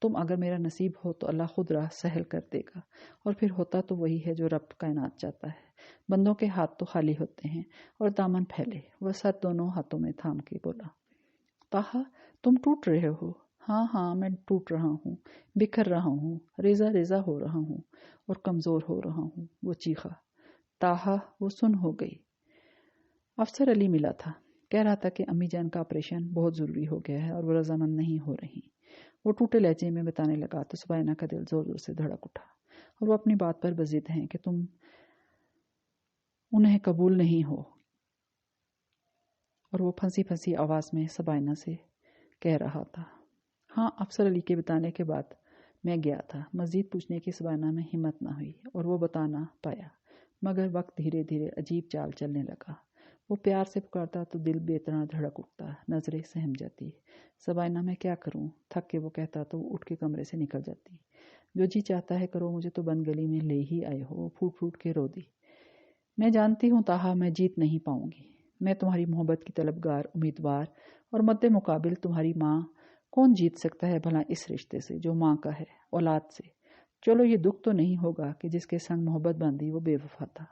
تم اگر میرا نصیب ہو تو اللہ خود راہ سہل کر دے گا، اور پھر ہوتا تو وہی ہے جو رب کائنات چاہتا ہے۔ بندوں کے ہاتھ تو خالی ہوتے ہیں اور دامن پھیلے۔ وہ سر دونوں ہاتھوں میں تھام کے بولا، تاہا تم ٹوٹ رہے ہو؟ ہاں ہاں، میں ٹوٹ رہا ہوں، بکھر رہا ہوں، ریزہ ریزہ ہو رہا ہوں اور کمزور ہو رہا ہوں۔ وہ چیخا۔ تاہا وہ سن ہو گئی۔ افسر علی ملا تھا، کہہ رہا تھا کہ امی جان کا آپریشن بہت ضروری ہو گیا ہے اور وہ رضامند نہیں ہو رہی۔ وہ ٹوٹے لہجے میں بتانے لگا تو سبائنا کا دل زور زور سے دھڑک اٹھا، اور وہ اپنی بات پر بضد ہیں کہ تم انہیں قبول نہیں ہو۔ اور وہ پھنسی پھنسی آواز میں سبائنا سے کہہ رہا تھا۔ ہاں، افسر علی کے بتانے کے بعد میں گیا تھا۔ مزید پوچھنے کی سبائنا میں ہمت نہ ہوئی اور وہ بتا نہ پایا، مگر وقت دھیرے دھیرے عجیب چال چلنے لگا۔ وہ پیار سے پکارتا تو دل بے طرح دھڑک اٹھتا، نظریں سہم جاتی۔ سبائنا میں کیا کروں؟ تھک کے وہ کہتا تو وہ اٹھ کے کمرے سے نکل جاتی۔ جو جی چاہتا ہے کرو، مجھے تو بند گلی میں لے ہی آئے ہو۔ وہ پھوٹ پھوٹ کے رو دی۔ میں جانتی ہوں تاہا، میں جیت نہیں پاؤں گی۔ میں تمہاری محبت کی طلبگار، امیدوار، اور مد مقابل تمہاری ماں۔ کون جیت سکتا ہے بھلا اس رشتے سے جو ماں کا ہے، اولاد سے؟ چلو یہ دکھ تو نہیں ہوگا کہ جس کے سنگ محبت باندھی وہ بے وفا تھا۔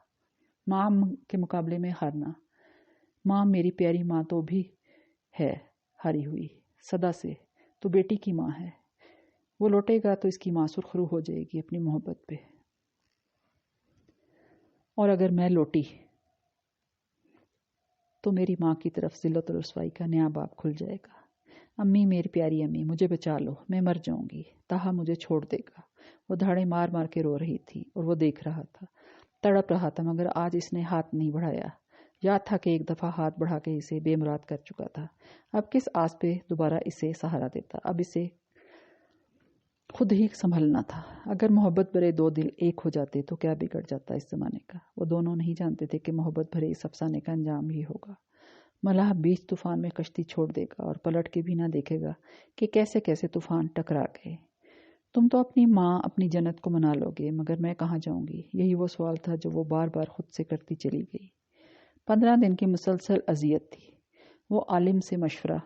ماں کے مقابلے میں ہارنا، ماں میری پیاری ماں تو بھی ہے ہاری ہوئی صدا سے، تو بیٹی کی ماں ہے۔ وہ لوٹے گا تو اس کی ماں سرخرو ہو جائے گی اپنی محبت پہ، اور اگر میں لوٹی تو میری ماں کی طرف ذلت اور رسوائی کا نیا باب کھل جائے گا۔ امی، میری پیاری امی، مجھے بچا لو، میں مر جاؤں گی، تاہا مجھے چھوڑ دے گا۔ وہ دھاڑے مار مار کے رو رہی تھی اور وہ دیکھ رہا تھا، تڑپ رہا تھا، مگر آج اس نے ہاتھ نہیں بڑھایا۔ یاد تھا کہ ایک دفعہ ہاتھ بڑھا کے اسے بے مراد کر چکا تھا۔ اب کس آس پہ دوبارہ اسے سہارا دیتا؟ اب اسے خود ہی سنبھلنا تھا۔ اگر محبت بھرے دو دل ایک ہو جاتے تو کیا بگڑ جاتا اس زمانے کا؟ وہ دونوں نہیں جانتے تھے کہ محبت بھرے اس افسانے کا انجام ہی ہوگا۔ ملاح بیچ طوفان میں کشتی چھوڑ دے گا اور پلٹ کے بھی نہ دیکھے گا کہ کیسے کیسے طوفان ٹکرا گئے۔ تم تو اپنی ماں، اپنی جنت کو منا لو گے، مگر میں کہاں جاؤں گی؟ یہی وہ سوال تھا جو وہ بار بار خود سے کرتی چلی گئی۔ 15 دن کی مسلسل اذیت تھی۔ وہ عالم سے مشورہ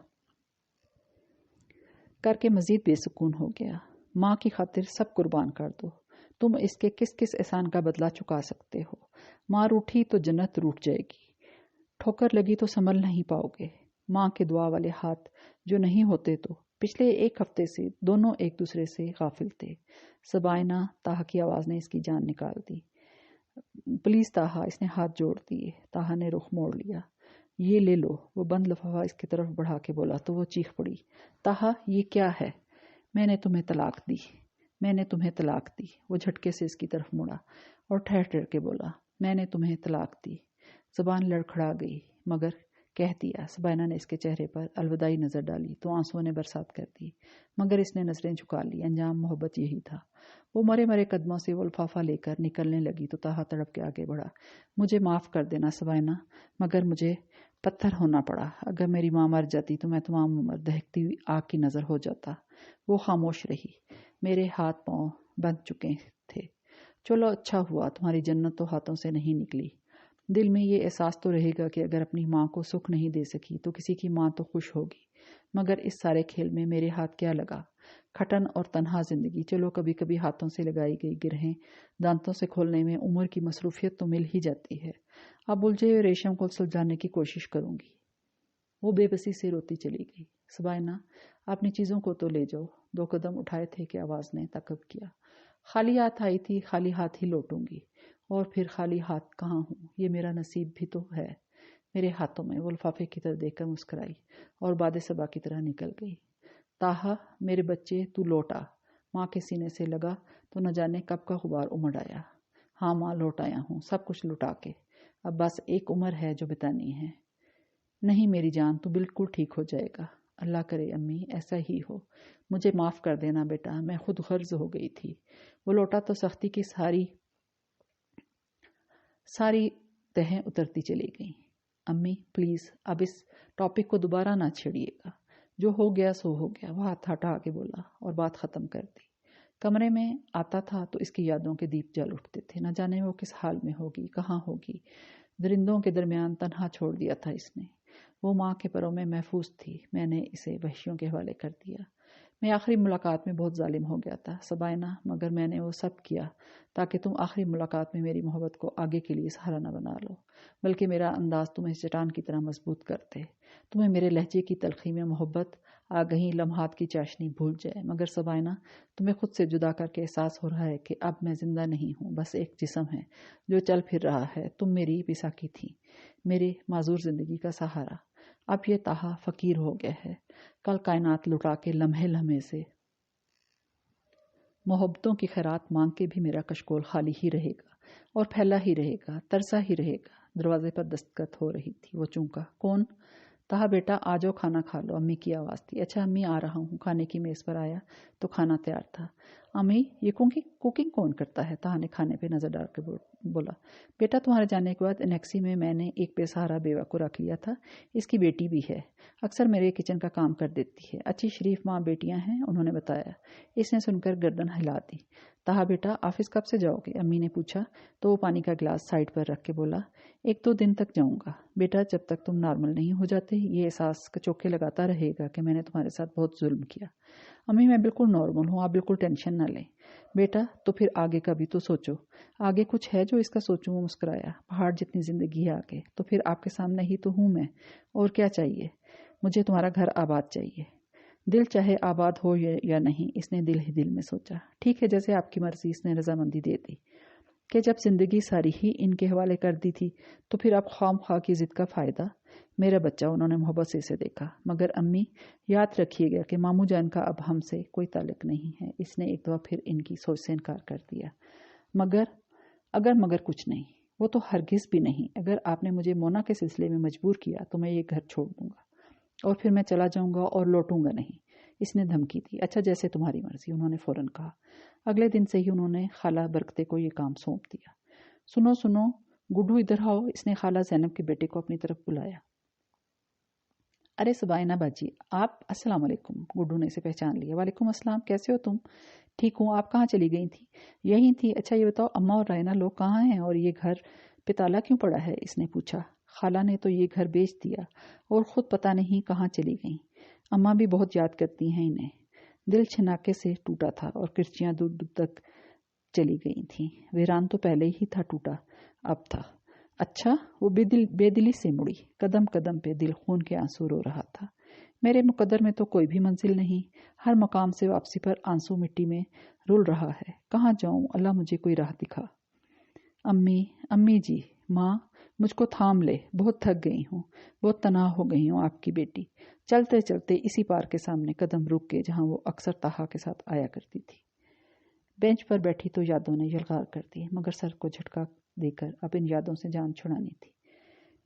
کر کے مزید بے سکون ہو گیا۔ ماں کی خاطر سب قربان کر دو، تم اس کے کس کس احسان کا بدلہ چکا سکتے ہو؟ ماں روٹھی تو جنت روٹ جائے گی، ٹھوکر لگی تو سنبھل نہیں پاؤ گے۔ ماں کے دعا والے ہاتھ جو نہیں ہوتے تو پچھلے ایک ہفتے سے دونوں ایک دوسرے سے غافل تھے۔ سبائنا، تاہا کی آواز نے اس کی جان نکال دی۔ پلیز تاہا، اس نے ہاتھ جوڑ دیے۔ تاہا نے رخ موڑ لیا۔ یہ لے لو۔ وہ بند لفافہ اس کی طرف بڑھا کے بولا تو وہ چیخ پڑی، تاہا یہ کیا ہے؟ میں نے تمہیں طلاق دی، میں نے تمہیں طلاق دی۔ وہ جھٹکے سے اس کی طرف مڑا اور ٹھہر ٹھہر کے بولا، میں نے تمہیں طلاق دی۔ زبان لڑکھڑا گئی، مگر کہہ دیا۔ سبائنہ نے اس کے چہرے پر الوداعی نظر ڈالی تو آنسوؤں نے برسات کر دی، مگر اس نے نظریں جھکا لی۔ انجام محبت یہی تھا۔ وہ مرے مرے قدموں سے وہ لفافہ لے کر نکلنے لگی تو طاہا تڑپ کے آگے بڑھا۔ مجھے معاف کر دینا سبائنہ، مگر مجھے پتھر ہونا پڑا۔ اگر میری ماں مر جاتی تو میں تمام عمر دہکتی ہوئی آگ کی نظر ہو جاتا۔ وہ خاموش رہی۔ میرے ہاتھ پاؤں بندھ چکے تھے۔ چلو اچھا ہوا، تمہاری جنت تو ہاتھوں سے نہیں نکلی۔ دل میں یہ احساس تو رہے گا کہ اگر اپنی ماں کو سکھ نہیں دے سکی تو کسی کی ماں تو خوش ہوگی، مگر اس سارے کھیل میں میرے ہاتھ کیا لگا؟ کھٹن اور تنہا زندگی۔ چلو کبھی کبھی ہاتھوں سے لگائی گئی گرہیں دانتوں سے کھولنے میں عمر کی مصروفیت تو مل ہی جاتی ہے۔ اب الجھے ہوئے ریشم کو سلجھانے کی کوشش کروں گی۔ وہ بے بسی سے روتی چلی گئی۔ سبائنہ، اپنی چیزوں کو تو لے جاؤ۔ 2 قدم اٹھائے تھے کہ آواز نے تعقب کیا۔ خالی ہاتھ آئی تھی، خالی ہاتھ ہی لوٹوں گی۔ اور پھر خالی ہاتھ کہاں ہوں، یہ میرا نصیب بھی تو ہے میرے ہاتھوں میں۔ وہ لفافے کی طرف دیکھ کر مسکرائی اور باد صبا کی طرح نکل گئی۔ طاہا میرے بچے، تو لوٹ آ۔ ماں کے سینے سے لگا تو نہ جانے کب کا غبار امڑ آیا۔ ہاں ماں، لوٹ آیا ہوں، سب کچھ لٹا کے۔ اب بس ایک عمر ہے جو بتانی ہے۔ نہیں میری جان، تو بالکل ٹھیک ہو جائے گا۔ اللہ کرے امی ایسا ہی ہو۔ مجھے معاف کر دینا بیٹا، میں خود غرض ہو گئی تھی۔ وہ لوٹا تو سختی کی ساری تہیں اترتی چلی گئیں۔ امی پلیز اب اس ٹاپک کو دوبارہ نہ چھیڑیے گا۔ جو ہو گیا سو ہو گیا، وہ ہاتھ ہٹا کے بولا اور بات ختم کر دی۔ کمرے میں آتا تھا تو اس کی یادوں کے دیپ جل اٹھتے تھے۔ نہ جانے وہ کس حال میں ہوگی، کہاں ہوگی۔ درندوں کے درمیان تنہا چھوڑ دیا تھا اس نے۔ وہ ماں کے پروں میں محفوظ تھی، میں نے اسے وحشیوں کے حوالے کر دیا۔ میں آخری ملاقات میں بہت ظالم ہو گیا تھا سبائنہ، مگر میں نے وہ سب کیا تاکہ تم آخری ملاقات میں میری محبت کو آگے کے لیے سہارا نہ بنا لو، بلکہ میرا انداز تمہیں چٹان کی طرح مضبوط کر دے، تمہیں میرے لہجے کی تلخی میں محبت آگہی لمحات کی چاشنی بھول جائے۔ مگر سبائنہ، تمہیں خود سے جدا کر کے احساس ہو رہا ہے کہ اب میں زندہ نہیں ہوں، بس ایک جسم ہے جو چل پھر رہا ہے۔ تم میری بیساکھی تھی، میرے معذور زندگی کا سہارا۔ اب یہ طاہا فقیر ہو گیا ہے، کل کائنات لٹا کے لمحے لمحے سے محبتوں کی خیرات مانگ کے بھی میرا کشکول خالی ہی رہے گا اور پھیلا ہی رہے گا، ترسا ہی رہے گا۔ دروازے پر دستخط ہو رہی تھی، وہ چونکا۔ کون؟ طاہا بیٹا آ جاؤ، کھانا کھا لو، امی کی آواز تھی۔ اچھا امی آ رہا ہوں۔ کھانے کی میز پر آیا تو کھانا تیار تھا۔ امی یہ کوکنگ کون کرتا ہے؟ طاہا نے کھانے پہ نظر ڈال کے بولا۔ بیٹا تمہارے جانے کے بعد انیکسی میں نے ایک بے سہارا بیوہ کو رکھ لیا تھا، اس کی بیٹی بھی ہے، اکثر میرے کچن کا کام کر دیتی ہے، اچھی شریف ماں بیٹیاں ہیں، انہوں نے بتایا۔ اس نے سن کر گردن ہلا دی۔ طاہا بیٹا آفس کب سے جاؤ گے؟ امی نے پوچھا تو وہ پانی کا گلاس سائڈ پر رکھ کے بولا، 1-2 دن تک جاؤں گا بیٹا، جب تک تم نارمل نہیں ہو جاتے یہ احساس کچوکے لگاتا رہے گا کہ میں نے تمہارے ساتھ بہت ظلم کیا۔ امی میں بالکل نارمل ہوں، آپ بالکل ٹینشن نہ لیں۔ بیٹا تو پھر آگے کا بھی تو سوچو۔ آگے کچھ ہے جو اس کا سوچوں؟ وہ مسکرایا۔ پہاڑ جتنی زندگی ہے آگے، تو پھر آپ کے سامنے ہی تو ہوں میں، اور کیا چاہیے؟ مجھے تمہارا گھر آباد چاہیے، دل چاہے آباد ہو یا نہیں۔ اس نے دل ہی دل میں سوچا۔ ٹھیک ہے جیسے آپ کی مرضی، اس نے رضامندی دے دی کہ جب زندگی ساری ہی ان کے حوالے کر دی تھی تو پھر اب خام خواہ کی ضد کا فائدہ؟ میرا بچہ، انہوں نے محبت سے اسے دیکھا۔ مگر امی یاد رکھیے گا کہ ماموں جان کا اب ہم سے کوئی تعلق نہیں ہے۔ اس نے ایک دفعہ پھر ان کی سوچ سے انکار کر دیا۔ مگر کچھ نہیں، وہ تو ہرگز بھی نہیں۔ اگر آپ نے مجھے مونا کے سلسلے میں مجبور کیا تو میں یہ گھر چھوڑ دوں گا اور پھر میں چلا جاؤں گا اور لوٹوں گا نہیں، اس نے دھمکی دی۔ اچھا جیسے تمہاری مرضی، انہوں نے فوراً کہا۔ اگلے دن سے ہی انہوں نے خالہ برکتے کو یہ کام سونپ دیا۔ سنو گڈو ادھر آؤ، اس نے خالہ زینب کے بیٹے کو اپنی طرف بلایا۔ ارے سبائنہ باجی آپ، السلام علیکم۔ گڈو نے اسے پہچان لیا۔ وعلیکم السلام، کیسے ہو تم؟ ٹھیک ہوں، آپ کہاں چلی گئی تھی؟ یہی تھی۔ اچھا یہ بتاؤ اماں اور رائنا لوگ کہاں ہیں اور یہ گھر پہ تالا کیوں پڑا ہے؟ اس نے پوچھا۔ خالہ نے تو یہ گھر بیچ دیا اور خود پتہ نہیں کہاں چلی گئیں۔ اماں بھی بہت یاد کرتی ہیں انہیں۔ دل چھناکے سے ٹوٹا تھا اور کرچیاں دور دور تک چلی گئی تھیں۔ ویران تو پہلے ہی تھا ٹوٹا، اب تھا۔ اچھا، وہ بے دلی سے مڑی، قدم قدم پہ دل خون کے آنسو رو رہا تھا۔ میرے مقدر میں تو کوئی بھی منزل نہیں، ہر مقام سے واپسی پر آنسو مٹی میں رول رہا ہے، کہاں جاؤں؟ اللہ مجھے کوئی راہ دکھا۔ امی جی، ماں مجھ کو تھام لے، بہت تھک گئی ہوں، بہت تنہا ہو گئی ہوں آپ کی بیٹی۔ چلتے چلتے اسی پارک کے سامنے قدم رک گئے جہاں وہ اکثر طاہا کے ساتھ آیا کرتی تھی۔ بینچ پر بیٹھی تو یادوں نے یلغار کر دی، مگر سر کو جھٹکا دے کر اب ان یادوں سے جان چھڑانی تھی۔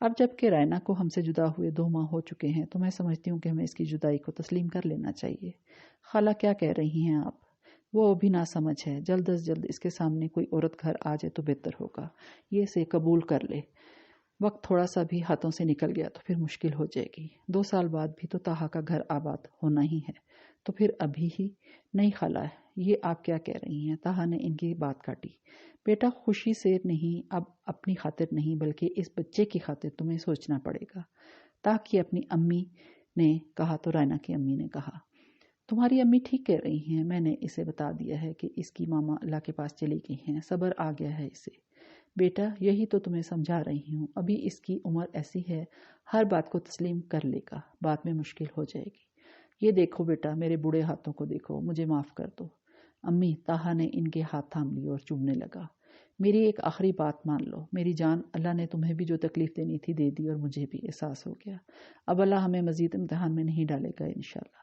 اب جب کہ رائنا کو ہم سے جدا ہوئے 2 ماہ ہو چکے ہیں تو میں سمجھتی ہوں کہ ہمیں اس کی جدائی کو تسلیم کر لینا چاہیے۔ خالہ کیا کہہ رہی ہیں آپ؟ وہ بھی نہ سمجھ ہے، جلد از جلد اس کے سامنے کوئی عورت گھر آ جائے تو بہتر ہوگا، یہ اسے قبول کر لے۔ وقت تھوڑا سا بھی ہاتھوں سے نکل گیا تو پھر مشکل ہو جائے گی۔ 2 سال بعد بھی تو طاہا کا گھر آباد ہونا ہی ہے، تو پھر ابھی ہی نہیں خالہ، یہ آپ کیا کہہ رہی ہیں؟ طاہا نے ان کی بات کاٹی۔ بیٹا خوشی سے نہیں، اب اپنی خاطر نہیں بلکہ اس بچے کی خاطر تمہیں سوچنا پڑے گا۔ طاہا کی اپنی امی نے کہا تو رائنا کی امی نے کہا تمہاری امی ٹھیک کہہ رہی ہیں، میں نے اسے بتا دیا ہے کہ اس کی ماما اللہ کے پاس چلی گئی ہیں، صبر آ گیا ہے اسے۔ بیٹا یہی تو تمہیں سمجھا رہی ہوں، ابھی اس کی عمر ایسی ہے، ہر بات کو تسلیم کر لے گا، بعد میں مشکل ہو جائے گی۔ یہ دیکھو بیٹا، میرے بوڑھے ہاتھوں کو دیکھو، مجھے معاف کر دو۔ امی، طاہا نے ان کے ہاتھ تھام لی اور چومنے لگا۔ میری ایک آخری بات مان لو میری جان، اللہ نے تمہیں بھی جو تکلیف دینی تھی دے دی اور مجھے بھی احساس ہو گیا، اب اللہ ہمیں مزید امتحان میں نہیں ڈالے گا انشاءاللہ۔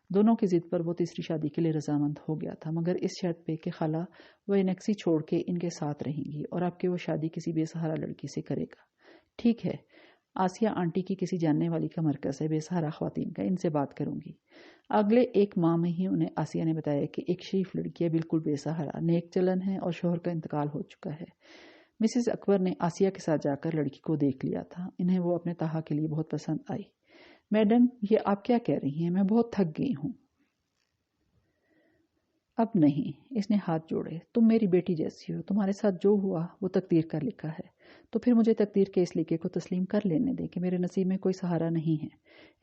دونوں کی ضد پر وہ تیسری شادی کے لیے رضامند ہو گیا تھا، مگر اس شرط پہ کہ خالہ وہ انکسی چھوڑ کے ان کے ساتھ رہیں گی اور اب کہ وہ شادی کسی بے سہارا لڑکی سے کرے گا۔ ٹھیک ہے، آسیہ آنٹی کی کسی جاننے والی کا مرکز ہے بے سہارا خواتین کا، ان سے بات کروں گی۔ اگلے 1 ماہ میں ہی انہیں آسیہ نے بتایا کہ ایک شریف لڑکی ہے، بالکل بے سہارا، نیک چلن ہے اور شوہر کا انتقال ہو چکا ہے۔ مسز اکبر نے آسیہ کے ساتھ جا کر لڑکی کو دیکھ لیا تھا، انہیں وہ اپنے طاہا کے لیے بہت پسند آئی۔ میڈم، یہ آپ کیا کہہ رہی ہیں؟ میں بہت تھک گئی ہوں۔ اب نہیں، اس نے ہاتھ جوڑے، تم میری بیٹی جیسی ہو، تمہارے ساتھ جو ہوا وہ تقدیر کا لکھا ہے، تو پھر مجھے تقدیر کے اس لکھے کو تسلیم کر لینے دے کہ میرے نصیب میں کوئی سہارا نہیں ہے۔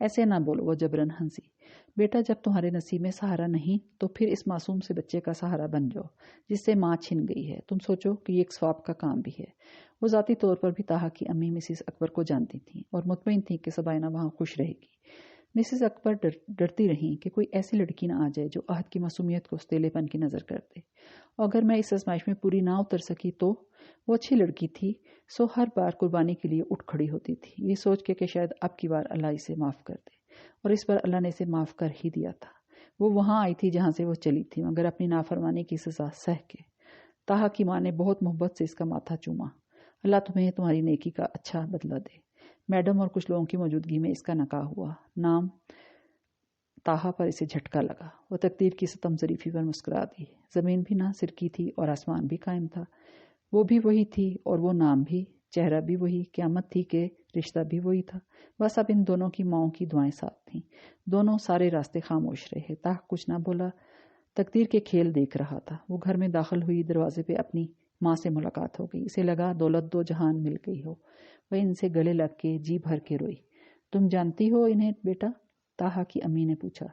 ایسے نہ بولو، وہ جبرن ہنسی۔ بیٹا جب تمہارے نصیب میں سہارا نہیں تو پھر اس معصوم سے بچے کا سہارا بن جاؤ جس سے ماں چھن گئی ہے۔ تم سوچو کہ یہ ایک ثواب کا کام بھی ہے۔ وہ ذاتی طور پر بھی طاہا کی امی مسز اکبر کو جانتی تھیں اور مطمئن تھیں کہ سبائنہ وہاں خوش رہے گی۔ مسز اکبر ڈرتی رہیں کہ کوئی ایسی لڑکی نہ آ جائے جو عہد کی معصومیت کو استیلے پن کی نظر کر دے، اور اگر میں اس آزمائش میں پوری نہ اتر سکی تو۔ وہ اچھی لڑکی تھی، سو ہر بار قربانی کے لیے اٹھ کھڑی ہوتی تھی، یہ سوچ کے کہ شاید اب کی بار اللہ اسے معاف کر دے، اور اس بار اللہ نے اسے معاف کر ہی دیا تھا۔ وہ وہاں آئی تھی جہاں سے وہ چلی تھی، مگر اپنی نافرمانی کی سزا سہ کے۔ طاہا کی ماں نے بہت محبت سے اس کا ماتھا چوما۔ اللہ تمہیں تمہاری نیکی کا اچھا بدلہ دے۔ میڈم اور کچھ لوگوں کی موجودگی میں اس کا نکاح ہوا۔ نام طاہا پر اسے جھٹکا لگا، وہ تقدیر کی ستم ظریفی پر مسکرا دی۔ زمین بھی نہ سرکی تھی اور آسمان بھی قائم تھا، وہ بھی وہی تھی اور وہ نام بھی، چہرہ بھی وہی، قیامت تھی کہ رشتہ بھی وہی تھا۔ بس اب ان دونوں کی ماؤں کی دعائیں ساتھ تھیں۔ دونوں سارے راستے خاموش رہے، طاہا کچھ نہ بولا، تقدیر کے کھیل دیکھ رہا تھا۔ وہ گھر میں داخل ہوئی، دروازے پہ اپنی ماں سے ملاقات ہو گئی، اسے لگا دولت 2 جہان مل گئی ہو۔ وہ ان سے گلے لگ کے جی بھر کے روئی۔ تم جانتی ہو انہیں بیٹا؟ طاہا کی امی نے پوچھا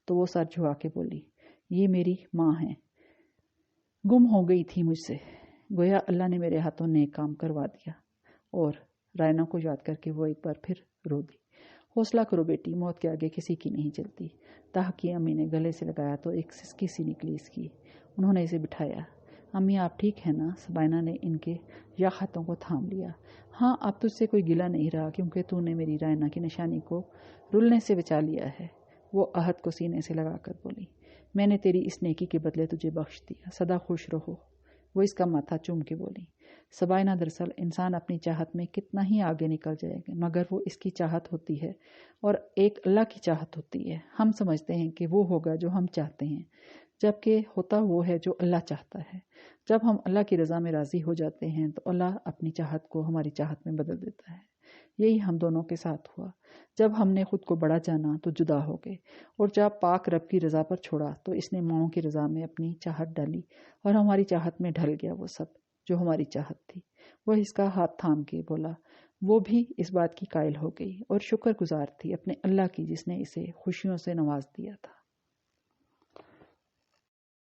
تو وہ سر جھکا کے بولی، یہ میری ماں ہیں، گم ہو گئی تھی مجھ سے، گویا اللہ نے میرے ہاتھوں نیک کام کروا دیا۔ اور رائنا کو یاد کر کے وہ ایک بار پھر رو دی۔ حوصلہ کرو بیٹی، موت کے آگے کسی کی نہیں چلتی۔ طاہا کی امی نے گلے سے لگایا تو ایک سسکی سی نکلی اس کی۔ انہوں نے اسے بٹھایا۔ امی آپ ٹھیک ہیں نا؟ سبائنہ نے ان کے یخ ہاتھوں کو تھام لیا۔ ہاں، اب تجھ سے کوئی گلہ نہیں رہا کیونکہ تو نے میری رائنا کی نشانی کو رلنے سے بچا لیا ہے۔ وہ عہد کو سینے سے لگا کر بولی، میں نے تیری اس نیکی کے بدلے تجھے بخش دیا، سدا خوش رہو۔ وہ اس کا ماتھا چوم کے بولی۔ سبائنہ دراصل انسان اپنی چاہت میں کتنا ہی آگے نکل جائے گا مگر وہ اس کی چاہت ہوتی ہے اور ایک اللہ کی چاہت ہوتی ہے۔ ہم سمجھتے ہیں کہ وہ ہوگا جو ہم چاہتے ہیں، جبکہ ہوتا وہ ہے جو اللہ چاہتا ہے۔ جب ہم اللہ کی رضا میں راضی ہو جاتے ہیں تو اللہ اپنی چاہت کو ہماری چاہت میں بدل دیتا ہے۔ یہی ہم دونوں کے ساتھ ہوا۔ جب ہم نے خود کو بڑا جانا تو جدا ہو گئے، اور جب پاک رب کی رضا پر چھوڑا تو اس نے ماؤں کی رضا میں اپنی چاہت ڈالی اور ہماری چاہت میں ڈھل گیا وہ سب جو ہماری چاہت تھی۔ وہ اس کا ہاتھ تھام کے بولا۔ وہ بھی اس بات کی قائل ہو گئی اور شکر گزار تھی اپنے اللہ کی جس نے اسے خوشیوں سے نواز دیا تھا۔